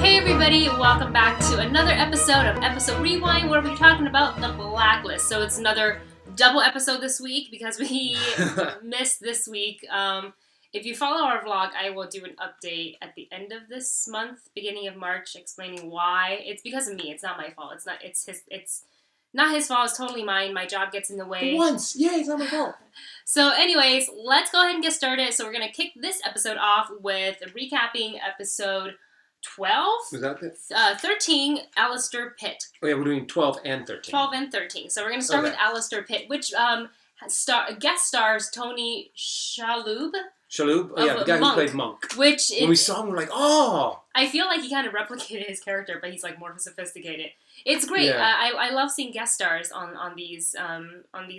Hey everybody, welcome back to another episode of Episode Rewind where we're talking about the Blacklist. So it's another double episode this week because we missed this week. If you follow our vlog, I will do an update at the end of this month, beginning of March, explaining why. It's because of me. It's not my fault. It's not his fault. It's totally mine. My job gets in the way. For once. Yeah, it's not my fault. So anyways, let's go ahead and get started. So we're going to kick this episode off with recapping episode 12? Was that it? 13, Alistair Pitt. Oh yeah, we're doing 12 and 13. 12 and 13. So we're going to start with Alistair Pitt, which guest stars Tony Shalhoub. Shalhoub? Oh yeah, the guy who played Monk. Which when we saw him, we're like, oh! I feel like he kind of replicated his character, but he's like more sophisticated. It's great. Yeah. I love seeing guest stars on these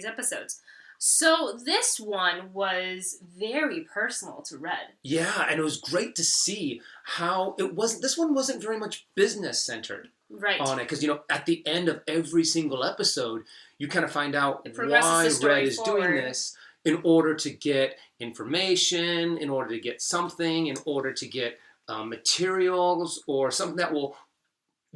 episodes. So this one was very personal to Red. Yeah, and it was great to see how it wasn't. This one wasn't very much business centered on it, because at the end of every single episode, you kind of find out why Red is doing this in order to get information, in order to get something, in order to get materials or something that will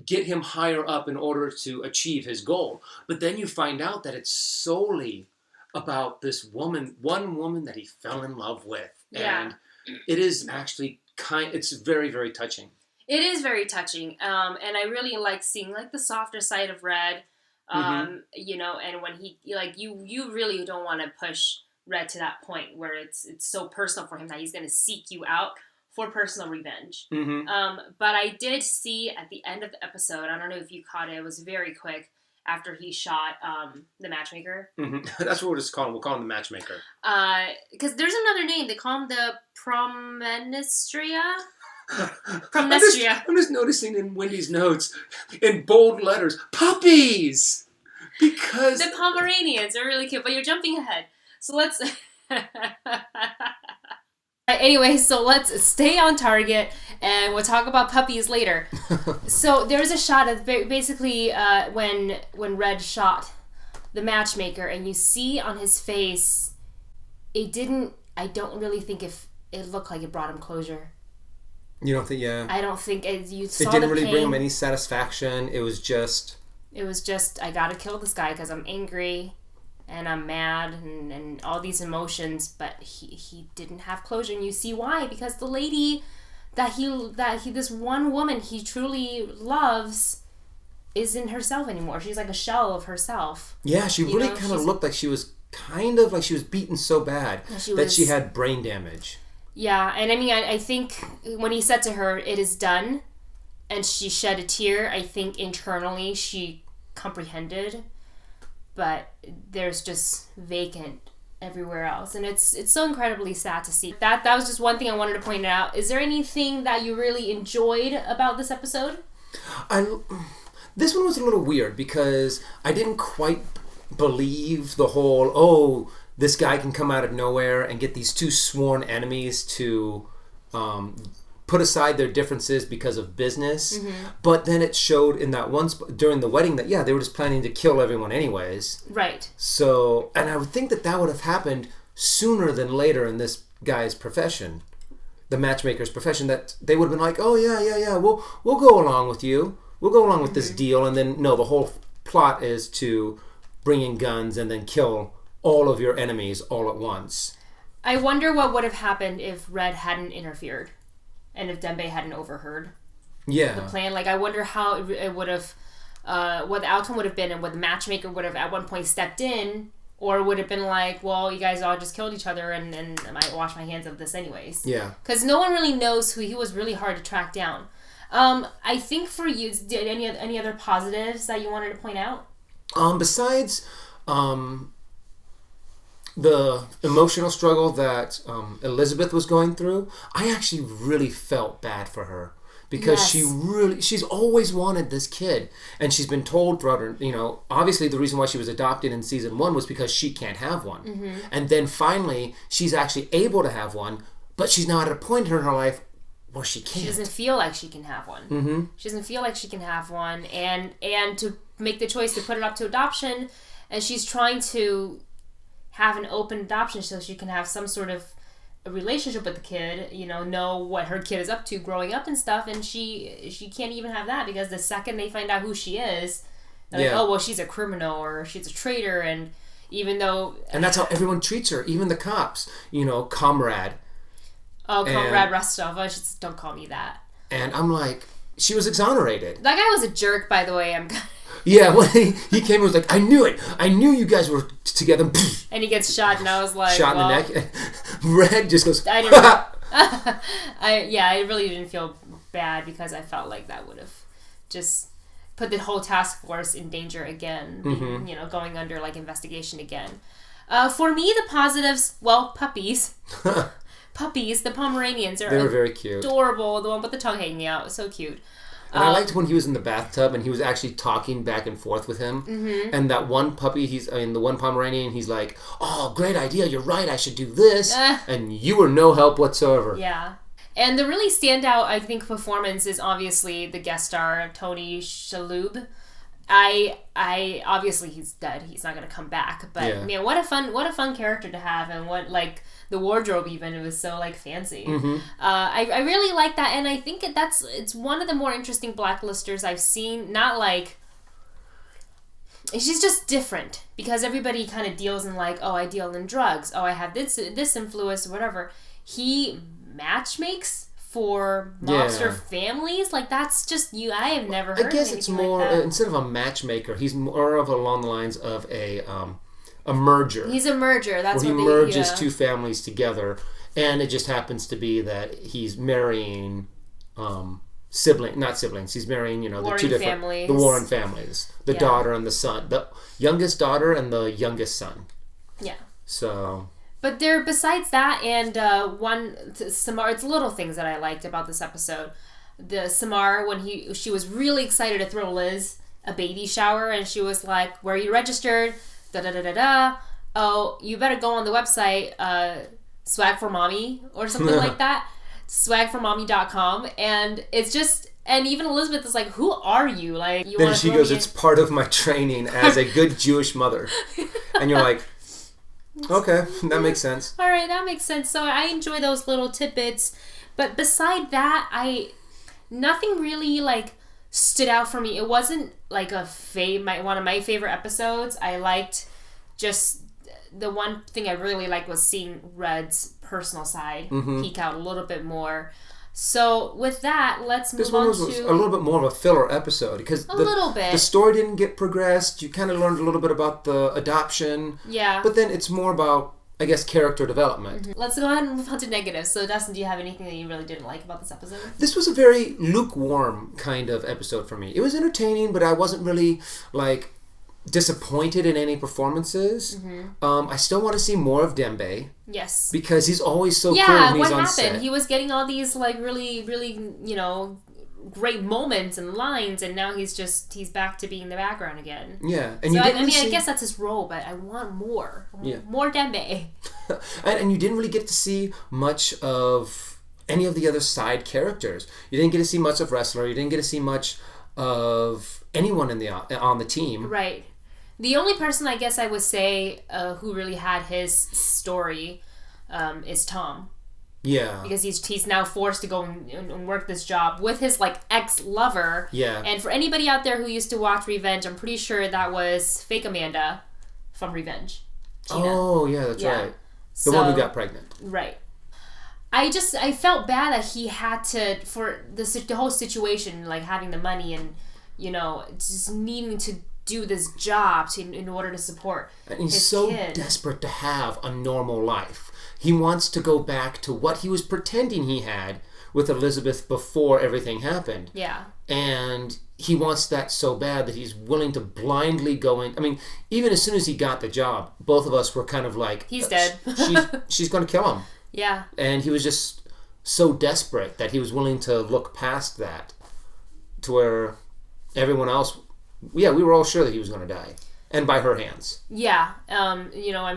get him higher up in order to achieve his goal. But then you find out that it's solely about this one woman that he fell in love with. Yeah. And it is actually it's very, very touching. It is very touching. And I really like seeing the softer side of Red. And when he you really don't want to push Red to that point where it's so personal for him that he's going to seek you out for personal revenge. Mm-hmm. But I did see at the end of the episode, I don't know if you caught it was very quick, after he shot the matchmaker. Mm-hmm. That's what we'll just call him. We'll call him the matchmaker. Because there's another name. They call him the Promestria. I'm just noticing in Wendy's notes, in bold letters, puppies! Because the Pomeranians are really cute, but you're jumping ahead. So let's... Anyway, so let's stay on target, and we'll talk about puppies later. So there's a shot of basically when Red shot the matchmaker, and you see on his face, I don't really think if it looked like it brought him closure. You don't think, yeah. I don't think you saw it didn't the really pain. bring him any satisfaction. It was just, I gotta kill this guy because I'm angry. And I'm mad and all these emotions, but he didn't have closure, and you see why, because the lady this one woman he truly loves isn't herself anymore. She's like a shell of herself. Yeah, she really kind of looked like she was kind of like she was beaten so bad that she had brain damage. Yeah, and I mean I think when he said to her, "It is done," and she shed a tear, I think internally she comprehended. But there's just vacant everywhere else. And it's so incredibly sad to see. That was just one thing I wanted to point out. Is there anything that you really enjoyed about this episode? This one was a little weird because I didn't quite believe the whole, this guy can come out of nowhere and get these two sworn enemies to put aside their differences because of business. Mm-hmm. But then it showed in that one during the wedding that, they were just planning to kill everyone anyways. Right. So, and I would think that would have happened sooner than later in this guy's profession, the matchmaker's profession, that they would have been like, oh, yeah, we'll go along with you. We'll go along with this deal. And then, no, the whole plot is to bring in guns and then kill all of your enemies all at once. I wonder what would have happened if Red hadn't interfered. And if Dembe hadn't overheard the plan. I wonder how it would have, what the outcome would have been, and what the matchmaker would have at one point stepped in, or would have been like, well, you guys all just killed each other, and I might wash my hands of this anyways. Yeah. Because no one really knows who he was. Really hard to track down. I think for you, did any other positives that you wanted to point out? Besides the emotional struggle that Elizabeth was going through, I actually really felt bad for her because she's always wanted this kid, and she's been told throughout her, obviously the reason why she was adopted in season 1 was because she can't have one. Mm-hmm. And then finally she's actually able to have one, but she's now at a point in her life where she can't. She doesn't feel like she can have one. Mm-hmm. She doesn't feel like she can have one, and to make the choice to put it up to adoption, and she's trying to have an open adoption so she can have some sort of a relationship with the kid, know what her kid is up to growing up and stuff, and she can't even have that because the second they find out who she is, they're like, oh, well, she's a criminal or she's a traitor, and even though... And that's how everyone treats her, even the cops, comrade. Oh, Comrade Rostov, don't call me that. And I'm like, she was exonerated. That guy was a jerk, by the way. Yeah, when he came and was like, I knew it. I knew you guys were together. And he gets shot, and I was like, shot in the neck. Red just goes, I really didn't feel bad because I felt like that would have just put the whole task force in danger again, going under like investigation again. For me, the positives, puppies. Puppies, the Pomeranians they were very cute. Adorable. The one with the tongue hanging out, so cute. And I liked when he was in the bathtub and he was actually talking back and forth with him. Mm-hmm. And that one puppy, the one Pomeranian, he's like, oh, great idea, you're right, I should do this. And you were no help whatsoever. Yeah. And the really standout, I think, performance is obviously the guest star, Tony Shalhoub. I obviously he's dead. He's not gonna come back. But man, what a fun character to have, and what the wardrobe even, it was so fancy. Mm-hmm. I really like that, and I think it's one of the more interesting blacklisters I've seen. Not she's just different because everybody kind of deals in I deal in drugs. Oh, I have this influence or whatever. He matchmakes for mobster families, that's just I have never heard. I guess it's more instead of a matchmaker, he's more of along the lines of a merger. He's a merger. That's where he merges two families together, and it just happens to be that he's marrying not siblings. He's marrying the two different families. The Warren families, the daughter and the son, the youngest daughter and the youngest son. Yeah. So. But besides that, and Samar, it's little things that I liked about this episode. The Samar, when she was really excited to throw Liz a baby shower, and she was like, where are you registered? Da-da-da-da-da. Oh, you better go on the website, Swag for Mommy, or something like that. Swagformommy.com. And it's just... And even Elizabeth is like, who are you? Then she goes, it's part of my training as a good Jewish mother. And you're like... Okay, that makes sense. All right, that makes sense. So I enjoy those little tidbits, but beside that, nothing really stood out for me. It wasn't one of my favorite episodes. I liked just the one thing I really liked was seeing Red's personal side peek out a little bit more. So with that, let's move on to... This one was a little bit more of a filler episode because the story didn't get progressed. You kind of learned a little bit about the adoption. Yeah. But then it's more about, I guess, character development. Mm-hmm. Let's go ahead and move on to negatives. So Dustin, do you have anything that you really didn't like about this episode? This was a very lukewarm kind of episode for me. It was entertaining, but I wasn't really disappointed in any performances. Mm-hmm. I still want to see more of Dembe. Yes. Because he's always so cool when he's on set. Yeah, what happened? He was getting all these really, really, great moments and lines, and now he's back to being the background again. Yeah. And I guess that's his role, but I want more. More Dembe. and you didn't really get to see much of any of the other side characters. You didn't get to see much of Wrestler. You didn't get to see much of anyone on the team. Right. The only person I guess I would say who really had his story is Tom. Yeah. Because he's now forced to go and work this job with his ex-lover. Yeah. And for anybody out there who used to watch Revenge, I'm pretty sure that was fake Amanda from Revenge. Gina. Oh, yeah, that's right. The one who got pregnant. Right. I felt bad that he had to, for the whole situation, having the money and, just needing to do this job in order to support and he's so kid. Desperate to have a normal life. He wants to go back to what he was pretending he had with Elizabeth before everything happened. Yeah. And he wants that so bad that he's willing to blindly go in. I mean, even as soon as he got the job, both of us were kind of like... He's dead. She's going to kill him. Yeah. And he was just so desperate that he was willing to look past that to where everyone else... Yeah, we were all sure that he was going to die. And by her hands. Yeah.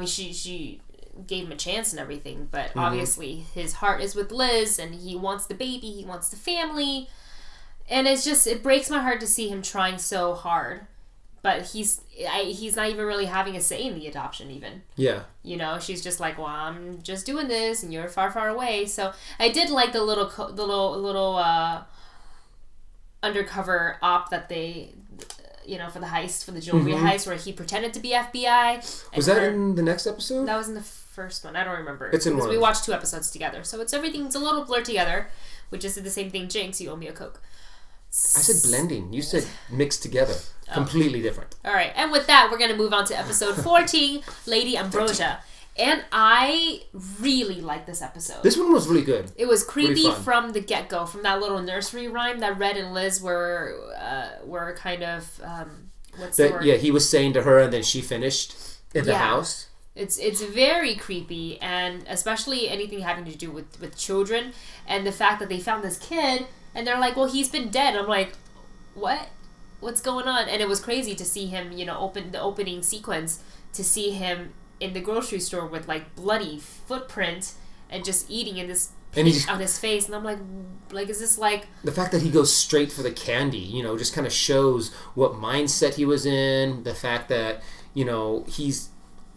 She gave him a chance and everything, but obviously his heart is with Liz, and he wants the baby, he wants the family. And it breaks my heart to see him trying so hard, But he's not even really having a say in the adoption even. Yeah. You know, she's just like, well, I'm just doing this and you're far, far away. So I did like the little undercover op that they, you know, for the heist, for the jewelry heist, where he pretended to be FBI. Was that in the next episode? That was in the first one. I don't remember. It's in one. We watched 2 episodes together. So everything's a little blurred together, which is the same thing. Jinx, you owe me a Coke. I said blending. You said mixed together. Oh. Completely different. All right. And with that, we're going to move on to episode 14, Lady Ambrosia. And I really liked this episode. This one was really good. It was creepy really from the get-go, from that little nursery rhyme that Red and Liz were kind of... what's the word? Yeah, he was saying to her and then she finished in the house. It's very creepy, and especially anything having to do with children. And the fact that they found this kid... And they're like, well, he's been dead. I'm like, what? What's going on? And it was crazy to see him, you know, open the opening sequence, to see him in the grocery store with, like, bloody footprint and just eating in this paint on his face. And I'm like, is this like... The fact that he goes straight for the candy, you know, just kind of shows what mindset he was in. The fact that, you know,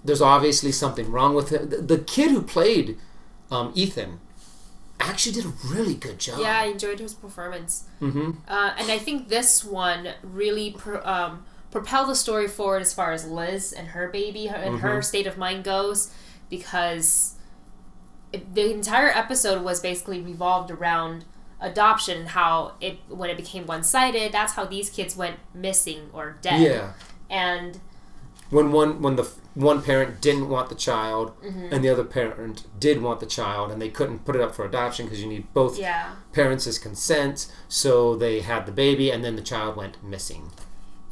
there's obviously something wrong with him. The kid who played Ethan... actually did a really good job. Yeah, I enjoyed his performance. Mm-hmm. And I think this one really propelled the story forward as far as Liz and her baby and her state of mind goes, because the entire episode was basically revolved around adoption and how when it became one-sided, that's how these kids went missing or dead. Yeah. And when the one parent didn't want the child and the other parent did want the child, and they couldn't put it up for adoption because you need both parents' consent, so they had the baby and then the child went missing.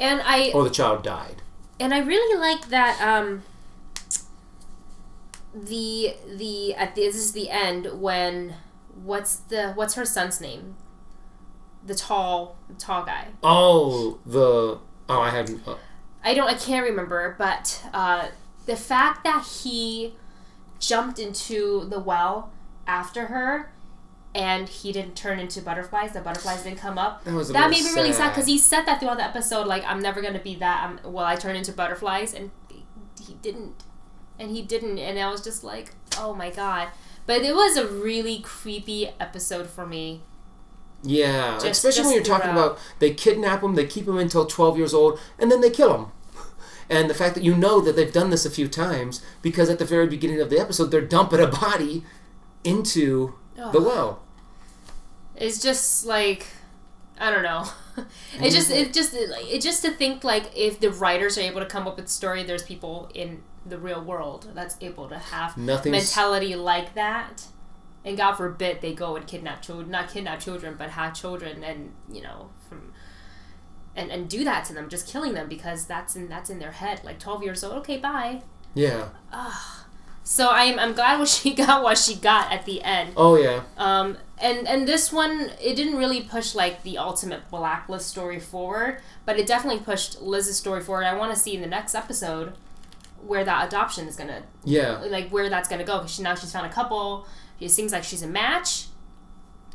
Or the child died. And I really like that this is the end when what's her son's name? The tall guy. I can't remember, but the fact that he jumped into the well after her and he didn't turn into butterflies, the butterflies didn't come up, that made me really sad, because he said that throughout the episode, like, I'm never going to be that, I turn into butterflies, and he didn't. And I was just like, oh my god. But it was a really creepy episode for me. Yeah, especially when you're talking about they kidnap him, they keep him until 12 years old, and then they kill him. And the fact that you know that they've done this a few times, because at the very beginning of the episode, they're dumping a body into the well. It's just like, I don't know. It's just to think, like, if the writers are able to come up with a story, there's people in the real world that's able to have mentality like that. And God forbid they go and kidnap children, not kidnap children, but have children, and, you know, and do that to them, just killing them, because that's in their head. Like, 12 years old, okay, bye. Yeah. So I'm glad what she got at the end. Oh yeah. And this one, it didn't really push, like, the ultimate Blacklist story forward, but it definitely pushed Liz's story forward. I want to see in the next episode where that adoption is gonna, like, where that's gonna go. Because now she's found a couple. It seems like she's a match.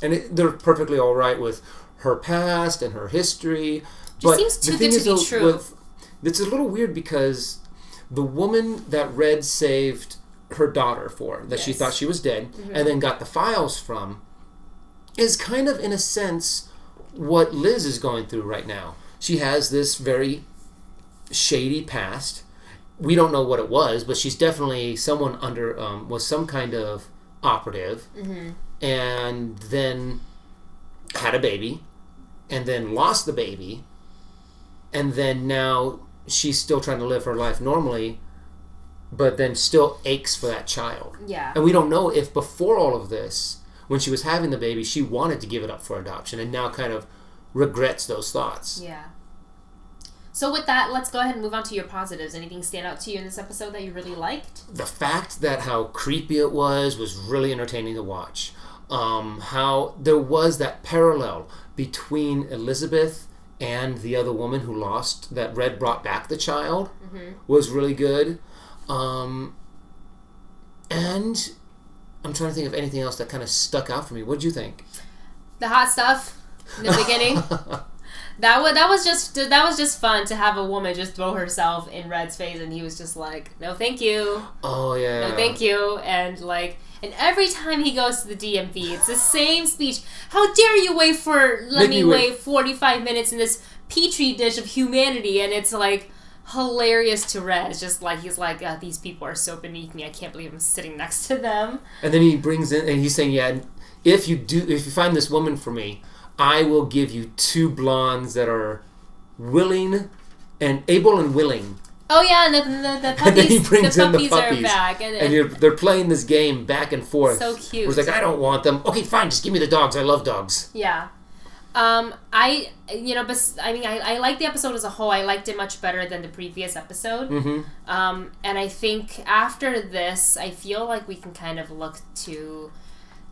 And they're perfectly all right with her past and her history. But seems too good to be true. It's a little weird, because the woman that Red saved her daughter for, that she thought she was dead, and then got the files from, is kind of, in a sense, what Liz is going through right now. She has this very shady past. We don't know what it was, but she's definitely someone was some kind of operative, and then had a baby, and then lost the baby, and then now she's still trying to live her life normally, but then still aches for that child. Yeah. And we don't know if before all of this, when she was having the baby, she wanted to give it up for adoption, and now kind of regrets those thoughts. Yeah. So with that, let's go ahead and move on to your positives. Anything stand out to you in this episode that you really liked? The fact that how creepy it was really entertaining to watch. How there was that parallel between Elizabeth and the other woman who lost, that Red brought back the child, was really good. And I'm trying to think of anything else that kind of stuck out for me. What did you think? The hot stuff in the beginning. That was just fun to have a woman just throw herself in Red's face, and he was just like, "No, thank you." Oh yeah. No, thank you, and every time he goes to the DMV, it's the same speech. How dare you let me wait 45 minutes in this petri dish of humanity, and it's like hilarious to Red. It's just like he's like, these people are so beneath me. I can't believe I'm sitting next to them. And then he brings in, and he's saying, yeah, if you find this woman for me, I will give you 2 blondes that are willing and able and willing. Oh yeah, and the puppies. And then he brings in the puppies are back, and they're playing this game back and forth. So cute. It's like, I don't want them. Okay, fine, just give me the dogs. I love dogs. Yeah. I like the episode as a whole. I liked it much better than the previous episode. Mm-hmm. And I think after this, I feel like we can kind of look to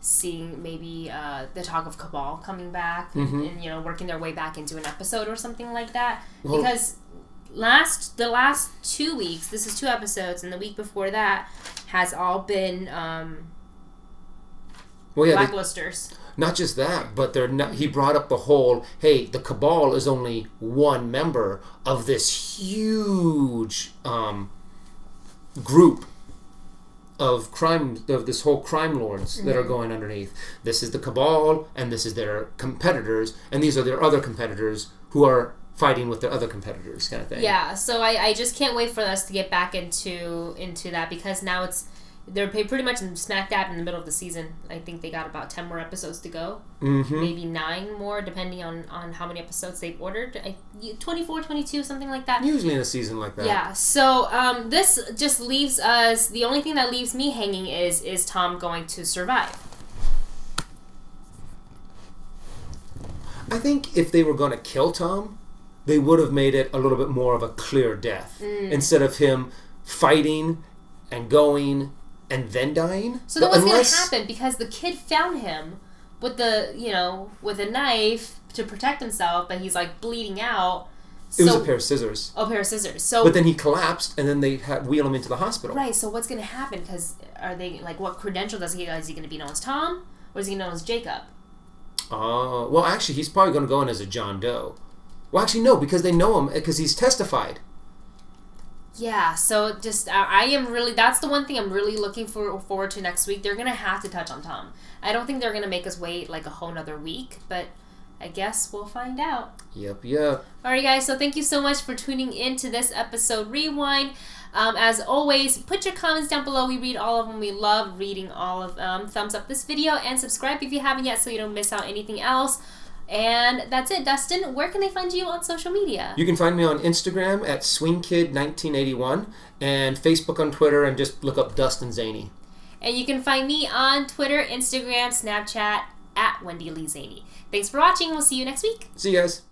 seeing maybe the talk of Cabal coming back and working their way back into an episode or something like that. Well, because the last 2 weeks, this is 2 episodes, and the week before that has all been blacklisters. Not just that, but he brought up the whole, hey, the Cabal is only one member of this huge group of this whole crime lords that are going underneath. This is the Cabal, and this is their competitors, and these are their other competitors who are fighting with their other competitors, kind of thing. Yeah, so I just can't wait for us to get back into that, because now they're pretty much smack dab in the middle of the season. I think they got about 10 more episodes to go. Mm-hmm. Maybe 9 more, depending on how many episodes they've ordered. 24, 22, something like that. Usually in a season like that. Yeah, so this just leaves us... The only thing that leaves me hanging is Tom going to survive. I think if they were going to kill Tom, they would have made it a little bit more of a clear death. Instead of him fighting and going... and then dying. So then what's going to happen? Because the kid found him with with a knife to protect himself, but he's like bleeding out. It was a pair of scissors. Oh, a pair of scissors. So, but then he collapsed, and then they wheel him into the hospital. Right. So what's going to happen? Because are they what credential does he get? Is he going to be known as Tom, or is he known as Jacob? Well, actually, he's probably going to go in as a John Doe. Well, actually, no, because they know him because he's testified. Yeah, so just I am really, that's the one thing I'm really looking forward to next week. They're going to have to touch on Tom. I don't think they're going to make us wait like a whole nother week, but I guess we'll find out. Yep. Alright guys, so thank you so much for tuning in to this episode Rewind. As always, put your comments down below. We read all of them. We love reading all of them. Thumbs up this video and subscribe if you haven't yet so you don't miss out anything else. And that's it. Dustin, where can they find you on social media? You can find me on Instagram at SwingKid1981 and Facebook and Twitter, and just look up Dustin Zaney. And you can find me on Twitter, Instagram, Snapchat at Wendy Lee Zaney. Thanks for watching. We'll see you next week. See you guys.